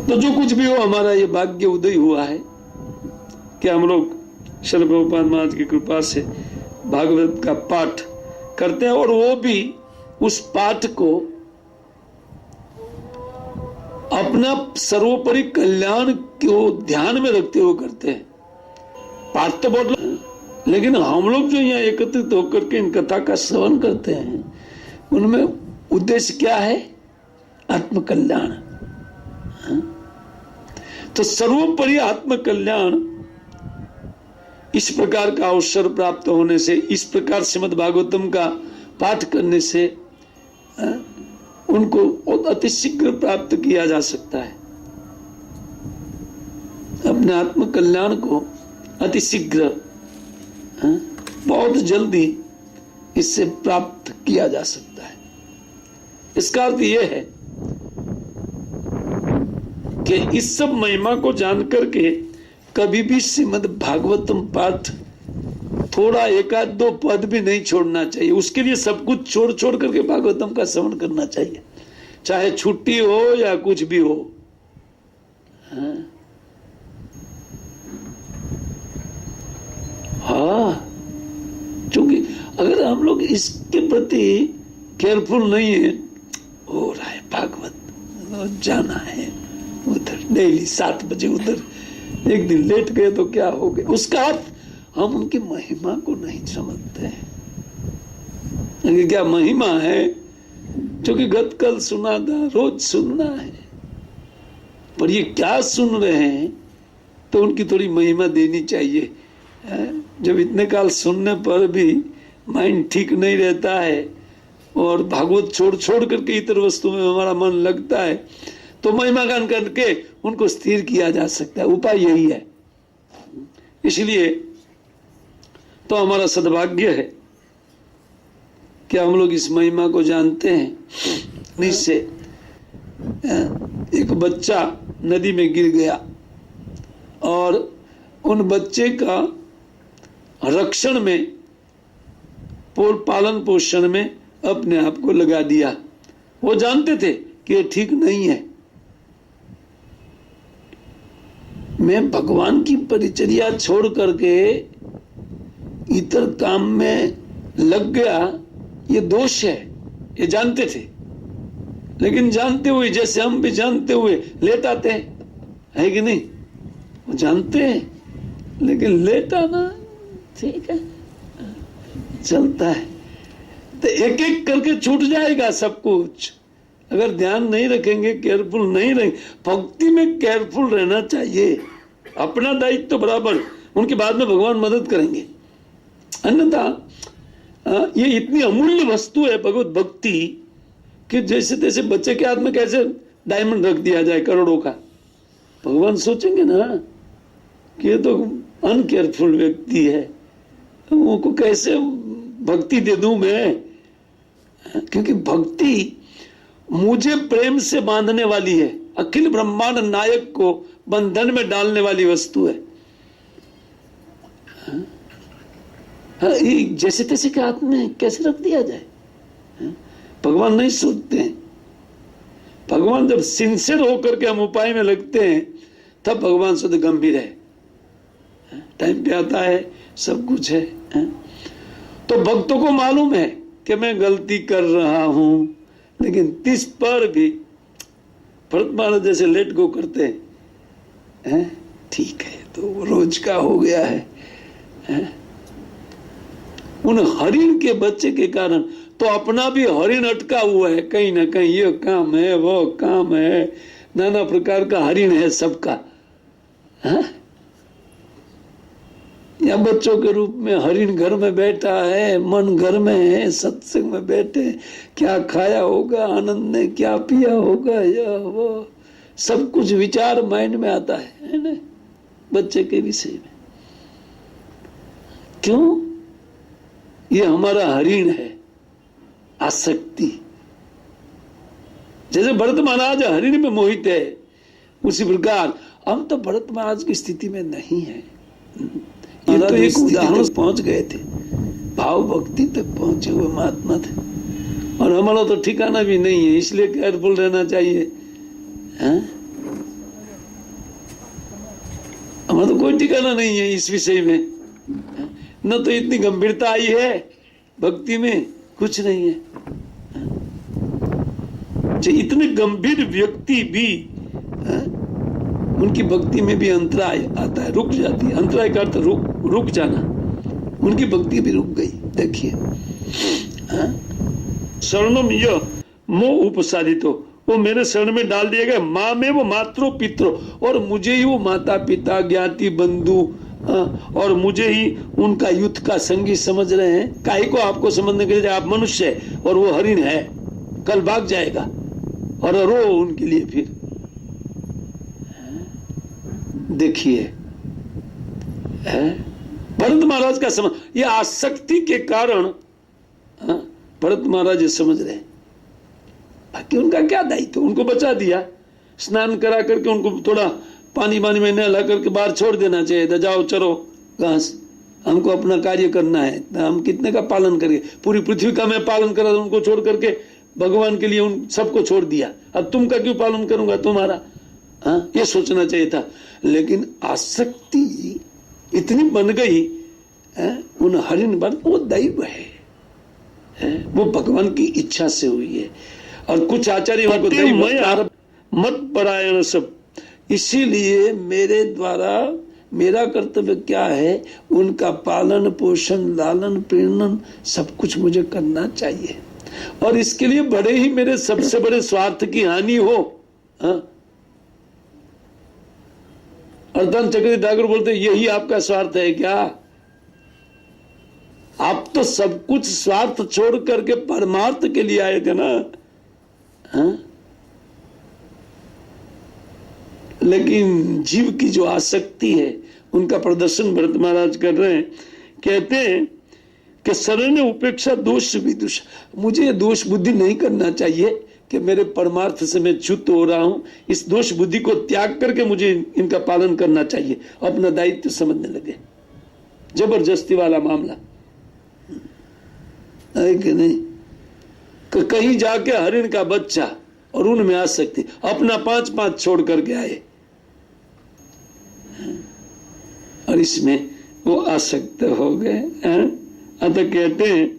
तो जो कुछ भी हो, हमारा ये भाग्य उदय हुआ है कि हम लोग श्री प्रभुपाद महाराज की कृपा से भागवत का पाठ करते हैं, और वो भी उस पाठ को अपना सर्वोपरि कल्याण को ध्यान में रखते हुए करते हैं। पाठ तो बहुत, लेकिन हम लोग जो यहाँ एकत्रित होकर के इन कथा का श्रवण करते हैं, उनमें उद्देश्य क्या है? आत्म कल्याण। तो सर्वोपरि आत्म कल्याण, इस प्रकार का अवसर प्राप्त होने से, इस प्रकार श्रीमद् भागवतम का पाठ करने से उनको अति शीघ्र प्राप्त किया जा सकता है। अपने आत्म कल्याण को अति शीघ्र, बहुत जल्दी इससे प्राप्त किया जा सकता है। इसका अर्थ यह है कि इस सब महिमा को जानकर के कभी भी श्रीमद् भागवतम पाठ थोड़ा एक आध दो पद भी नहीं छोड़ना चाहिए। उसके लिए सब कुछ छोड़ छोड़ करके भागवतम का श्रवण करना चाहिए, चाहे छुट्टी हो या कुछ भी हो। हाँ, क्योंकि अगर हम लोग इसके प्रति केयरफुल नहीं है, हो रहा है भागवत जाना है उधर डेली 7 बजे, उधर एक दिन लेट गए तो क्या हो गया, उसका अर्थ हम उनकी महिमा को नहीं समझते हैं। क्या महिमा है? जो कि गत कल सुना था, रोज सुनना है, पर ये क्या सुन रहे हैं, तो उनकी थोड़ी महिमा देनी चाहिए। जब इतने काल सुनने पर भी माइंड ठीक नहीं रहता है और भागवत छोड़ छोड़ करके इतर वस्तु में हमारा मन लगता है, तो महिमा गान करके उनको स्थिर किया जा सकता है। उपाय यही है। इसलिए तो हमारा सद्भाग्य है कि हम लोग इस महिमा को जानते हैं। इससे एक बच्चा नदी में गिर गया और उन बच्चे का रक्षण में, पालन पोषण में अपने आप को लगा दिया। वो जानते थे कि ये ठीक नहीं है। मैं भगवान की परिचर्या छोड़ करके इतर काम में लग गया, ये दोष है, ये जानते थे। लेकिन जानते हुए, जैसे हम भी जानते हुए लेट आते हैं, है कि नहीं? वो जानते हैं लेकिन लेट आना ठीक है, चलता है। तो एक एक करके छूट जाएगा सब कुछ अगर ध्यान नहीं रखेंगे, केयरफुल नहीं रहेंगे। भक्ति में केयरफुल रहना चाहिए, अपना दायित्व तो बराबर, उनके बाद में भगवान मदद करेंगे। अन्यथा ये इतनी अमूल्य वस्तु है भगवत भक्ति कि जैसे तैसे बच्चे के हाथ में कैसे डायमंड रख दिया जाए करोड़ों का। भगवान सोचेंगे ना कि ये तो अनकेयरफुल व्यक्ति है, उनको कैसे भक्ति दे दूं मैं? क्योंकि भक्ति मुझे प्रेम से बांधने वाली है, अखिल ब्रह्मांड नायक को बंधन में डालने वाली वस्तु है। जैसे तैसे के हाथ में कैसे रख दिया जाए? भगवान नहीं सोचते हैं। भगवान जब सिंसियर होकर के हम उपाय में लगते हैं, तब भगवान शुद्ध गंभीर है। टाइम पे आता है, सब कुछ है। तो भक्तों को मालूम है कि मैं गलती कर रहा हूं, लेकिन तिस पर भी भरत महाराज जैसे लेट गो करते हैं, ठीक है तो रोज का हो गया है। उन हरिण के बच्चे के कारण तो अपना भी हरिण अटका हुआ है कहीं ना कहीं। ये काम है, वो काम है, नाना प्रकार का हरिण है सबका। या बच्चों के रूप में हरिण घर में बैठा है, मन घर में है, सत्संग में बैठे, क्या खाया होगा, आनंद ने क्या पिया होगा, या वो सब कुछ विचार माइंड में आता है ना बच्चे के विषय में। क्यों? ये हमारा हरिण है, आसक्ति। जैसे भरत महाराज हरिण में मोहित है, उसी प्रकार हम तो भरत महाराज की स्थिति में नहीं है। ये तो एक उदाहरण पहुंच गए थे, भाव भक्ति तक पहुंचे हुए महात्मा थे, और हमारा तो ठिकाना भी नहीं है। इसलिए केयरफुल रहना चाहिए। हमारा तो कोई ठिकाना नहीं है इस विषय में, न तो इतनी गंभीरता आई है भक्ति में, कुछ नहीं है। इतने गंभीर व्यक्ति भी उनकी भक्ति में भी अंतराय आता है, रुक जाती है। अंतराय का अर्थ रुक जाना, उनकी भक्ति भी रुक गई। देखिए, शरणम यह मोह उपसादितो, वो मेरे शरण में डाल दिए गए। माँ में वो मातरो पितरो, और मुझे ही वो माता पिता ज्ञाति बंधु और मुझे ही उनका युद्ध का संगी समझ रहे हैं। काहे को आपको समझने के लिए, आप मनुष्य है और वो हरिण है, कल भाग जाएगा, और रो उनके लिए। फिर देखिए भरत महाराज का समझ, ये आसक्ति के कारण भरत महाराज समझ रहे हैं। बाकी उनका क्या दायित्व, उनको बचा दिया, स्नान करा करके उनको थोड़ा पानी में नहला करके बाहर छोड़ देना चाहिए था, जाओ चरो घास, हमको अपना कार्य करना है। हम कितने का पालन करेंगे, पूरी पृथ्वी का मैं पालन करा, उनको छोड़ करके भगवान के लिए उन सबको छोड़ दिया, अब तुम का क्यों पालन करूंगा तुम्हारा, ये सोचना चाहिए था। लेकिन आसक्ति इतनी बन गई उन हरिण पर, वो दैव है, वो भगवान की इच्छा से हुई है। और कुछ आचार्य मत परायण सब, इसीलिए मेरे द्वारा मेरा कर्तव्य क्या है, उनका पालन पोषण लालन प्रेरणन सब कुछ मुझे करना चाहिए। और इसके लिए बड़े ही मेरे सबसे बड़े स्वार्थ की हानि हो। अर्धन चक्री ठाकुर बोलते यही आपका स्वार्थ है क्या? आप तो सब कुछ स्वार्थ छोड़ करके परमार्थ के लिए आए थे ना। लेकिन जीव की जो आसक्ति है उनका प्रदर्शन भरत महाराज कर रहे हैं। कहते हैं कि शरण उपेक्षा दोष विदुष, मुझे दोष बुद्धि नहीं करना चाहिए कि मेरे परमार्थ से मैं च्युत हो रहा हूं। इस दोष बुद्धि को त्याग करके मुझे इनका पालन करना चाहिए, अपना दायित्व समझने लगे। जबरदस्ती वाला मामला है कि नहीं? कहीं जाके हरिण का बच्चा और उनमें आसक्ति, अपना 5-5 छोड़ करके आए और इसमें वो आसक्त हो गए। अतः कहते हैं